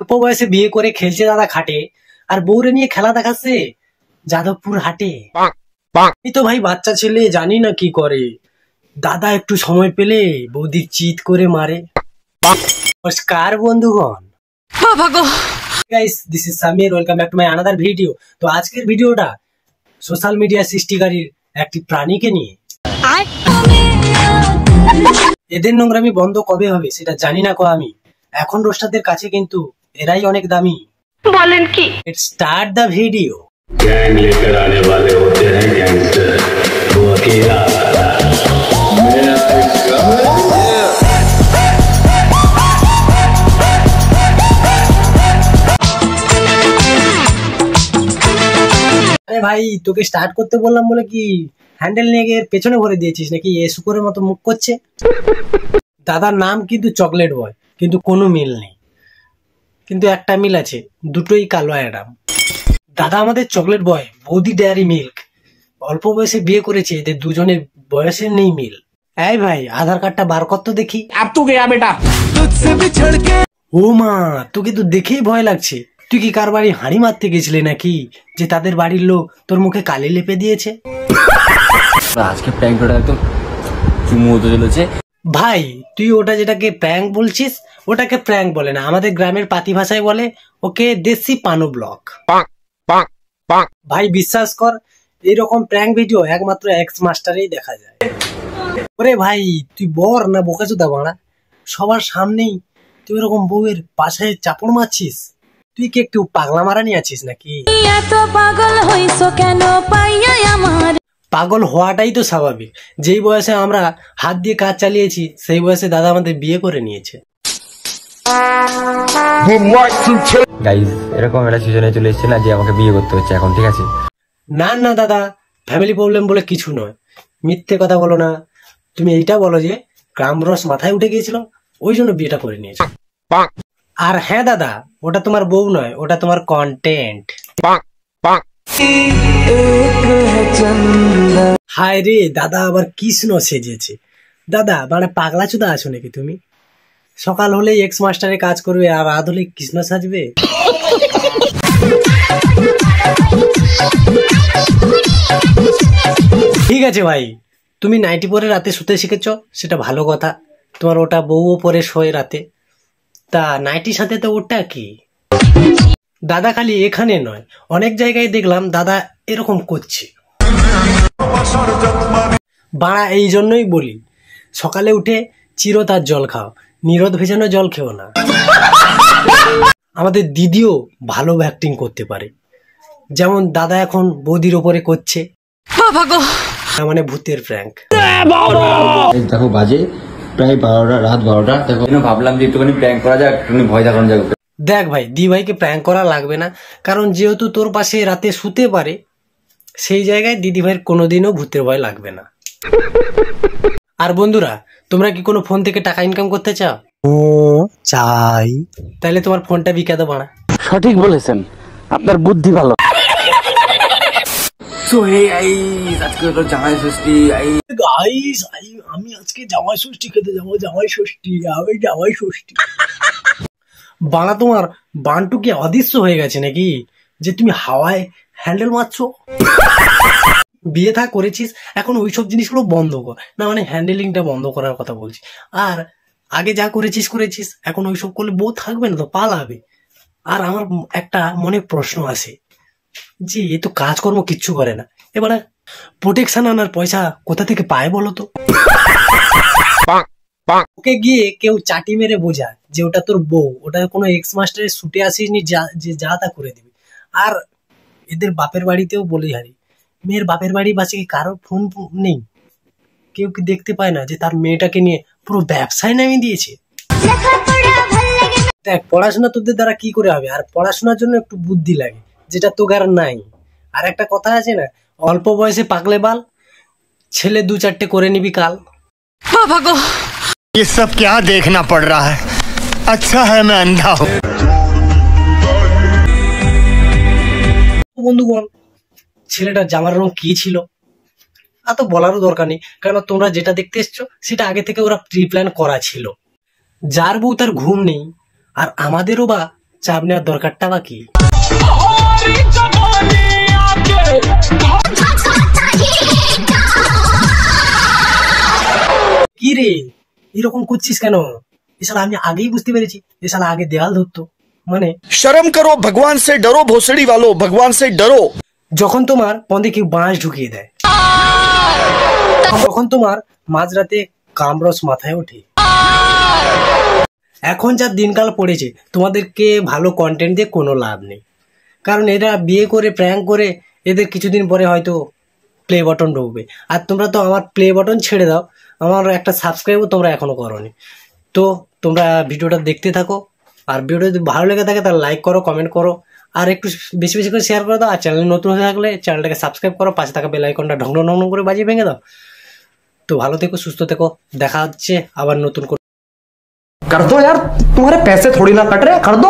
অল্প বয়সে বিয়ে করে খেলছে দাদা খাটে, আর বউরে নিয়ে খেলা দেখাচ্ছে যাদবপুর হাটে। এই তো ভাই বাচ্চা ছেলে, জানি না কি করে, দাদা একটু সময় পেলে বৌদি চিৎ করে মারে। নমস্কার বন্ধুগণ, guys this is Samir, welcome back to my another video. তো আজকের ভিডিওটা সোশ্যাল মিডিয়া সৃষ্টিকারীর একটি প্রাণীকে নিয়ে। এদের নোংরামি বন্ধ কবে হবে সেটা জানি না আমি। এখন রোস্টারদের কাছে কিন্তু এরাই অনেক দামি। বলেন কি? Let's start the video. Gang लेकर आने वाले होते हैं गैंगस्टर, वो अकेला আরে ভাই, তোকে স্টার্ট করতে বললাম বলে কি হ্যান্ডেল নিয়ে গিয়ে পেছনে ভরে দিয়েছিস নাকি? এ শুকরের মতো মুখ করছে। দাদার নাম কিন্তু চকলেট বয়, কিন্তু কোনো মিল নেই। কিন্তু একটা মিল আছে, দুটোই কালো অ্যাডাম। দাদা আমাদের চকলেট বয়, বৌদি ডেয়ারি মিল্ক। অল্প বয়সে বিয়ে করেছে, এদের দুজনের বয়সের নেই মিল। এই ভাই, আধার কার্ডটা বার কর তো দেখি। अब तू गया बेटा। ও মা, তোকে তো দেখেই ভয় লাগছে। তুই কি কার বাড়ি হাঁড়ি মারতে গেছিলি নাকি, যে তাদের বাড়ির লোক তোর মুখে কালি লেপে দিয়েছে? আজকে প্র্যাঙ্কটা একদম চুমু হতে চলেছে। ভাই তুই ওটা যেটাকে প্র্যাঙ্ক বলছিস, ওটাকে প্র্যাঙ্ক বলে না, আমাদের গ্রামের পাতি ভাষায় বলে ওকে দেশি পানো ব্লক। ভাই বিশ্বাস কর, এইরকম প্র্যাঙ্ক ভিডিও একমাত্র এক্স মাস্টারেই দেখা যায়। ওরে ভাই, তুই বর না বোকাচোদা বাড়া, সবার সামনেই তুই এরকম বউয়ের পাশে চাপড় মারছিস। তুই কি একটু পাগলা মারানি আছিস নাকি? পাগল হওয়াটাই তো স্বাভাবিক। যেই বয়সে আমরা হাত দিয়ে কাজ চালিয়েছি, সেই বয়সে দাদা আমাদের বিয়ে করে নিয়েছে। গাইস, এরকম একটা সিজনে চলে এসেছে না যে আমাকে বিয়ে করতে হচ্ছে এখন, ঠিক আছে? না না দাদা, ফ্যামিলি প্রবলেম বলে কিছু নয়। মিথ্যে কথা বলো না। তুমি এইটা বলো যে গ্রাম রস মাথায় উঠে গিয়েছিল, ওই জন্য বিয়েটা করে নিয়েছে। আর হ্যাঁ দাদা, ওটা তোমার বউ নয়, ওটা তোমার কন্টেন্ট। হায় রে, দাদা আবার কৃষ্ণ সেজেছে। দাদা মানে পাগলা চুদা আছো নাকি তুমি? সকাল হলেই এক্স মাস্টারে কাজ করবে, আর রাত হলে কৃষ্ণ সাজবে। ঠিক আছে ভাই, তুমি নাইটি পরে রাতে শুতে শিখেছ, সেটা ভালো কথা। তোমার ওটা বউও পরে শোয় রাতে, তা নাইটির সাথে তো ওটা কি? দাদা খালি এখানে নয়, অনেক জায়গায় দেখলাম দাদা এরকম করছে। বাড়া এই জন্যই বলি, সকালে উঠে চিরতার জল খাও, নিরোধ ভেজানো জল খেও না। আমাদের দিদিও ভালো অ্যাক্টিং করতে পারে, যেমন দাদা এখন বৌদির ওপরে করছে। মানে ভূতের প্র্যাঙ্ক। দেখো বাজে প্রায় 12টা, রাত 12টা। দেখো ভাবলাম যে একটুখানি প্র্যাঙ্ক করা যাক, একটুখানি ভয় দেখানো যাক। দেখ ভাই, দি ভাইকে প্র্যাঙ্ক করা লাগবে না, কারণ যেহেতু তোর পাশে রাতে শুতে পারে, সেই জায়গায় দিদি ভাইয়ের কোনোদিনও ভূতের ভয় লাগবে না। আর বন্ধুরা, তোমরা কি কোনো ফোন থেকে টাকা ইনকাম করতে চাও? চাই। তাহলে তোমার ফোনটা বিকা দাও বাড়া। সঠিক বলেছেন, আপনার বুদ্ধি ভালো। সো হে গাইস, আজকে হলো জামাই ষষ্ঠী। গাইস, আমি আজকে জামাই ষষ্ঠী খেতে যাবো। জামাই ষষ্ঠী, আমি জামাই ষষ্ঠী। বাড়া তোমার বান্টু কি অদৃশ্য হয়ে গেছে নাকি, যে তুমি হাওয়ায় হ্যান্ডেল মারছো? বিয়ে থা করেছিস, এখন ওইসব জিনিসগুলো বন্ধ কর না, মানে হ্যান্ডেলিংটা বন্ধ করার কথা বলছি। আর আগে যা করেছিস, এখন ওইসব করলে বউ থাকবে না তো, পালাবে। আর আমার একটা মনে প্রশ্ন আছে যে এ তো কাজকর্ম কিচ্ছু করে না, এবারে প্রোটেকশন আনার পয়সা কোথা থেকে পায় বলো তো? ওকে গিয়ে কেউ চাটি মেরে বোঝা যে ওটা তোর বউ, ওটা কোনো এক্স মাস্টারের শুটে আসিনি যে যা তা করে দিবে। আর এদের বাপের বাড়িতেও বলি হারি, মেয়ের বাপের বাড়ি বাসে কি কারো ফোন নেই? কেউ কি দেখতে পায় না যে তার মেয়েটাকে নিয়ে পুরো ব্যবসায় নামিয়ে দিয়েছে? দেখ, পড়াশোনা তোদের দ্বারা কি করে হবে? আর পড়াশোনার জন্য একটু বুদ্ধি লাগে, যেটা তোগার নাই। আর একটা কথা আছে না, অল্প বয়সে পাকলে বাল, ছেলে 2-4টে করে নিবি কাল। ये सब क्या देखना पड़ रहा है? अच्छा है मैं अंधा हूँ। বন্ধুগণ, ছেলেটার জামার রং কি ছিল তা তো বলারও দরকার নেই, কারণ তোমরা যেটা দেখতে এসছো সেটা আগে থেকে ওরা প্রি প্ল্যান করা ছিল। যার বউ তার ঘুম নেই, আর আমাদেরও বা চাপ নেওয়ার দরকারটা বা কি? কি রে এরকম করছিস কেন? এছাড়া আমি আগেই বুঝতে পেরেছি, এছাড়া আগে দেওয়াল ধরতো মানে। शर्म करो, भगवान से डरो, भोसड़ी वालों, भगवान से डरो। যখন তোমার পন্দে কেউ বাঁশ ঢুকিয়ে দেয়, তখন তোমার মাঝরাতে কামরস মাথায় ওঠে। এখন যা দিনকাল পড়েছে, তোমাদেরকে ভালো কন্টেন্ট দিয়ে কোনো লাভ নেই, কারণ এরা বিয়ে করে প্র্যাঙ্ক করে এদের কিছুদিন পরে হয়তো প্লে বাটন ঢুকবে। আর তোমরা তো আমার প্লে বাটন ছেড়ে দাও, আমার একটা সাবস্ক্রাইবও তোমরা এখনো করোনি। তো তোমরা ভিডিওটা দেখতে থাকো, আর ভিডিও যদি ভালো লেগে থাকে তাহলে লাইক করো, কমেন্ট করো, আর একটু বেশি বেশি করে শেয়ার করে দাও। আর চ্যানেল নতুন হয়ে থাকলে চ্যানেলটাকে সাবস্ক্রাইব করো, পাশে থাকা বেল আইকনটা ঢং ঢং করে বাজিয়ে ভেঙে দাও। তো ভালো থেকো, সুস্থ থেকো, দেখা হচ্ছে আবার নতুন করে। कर दो यार, तुम्हारे पैसे थोड़ी ना कट रहे, कर दो।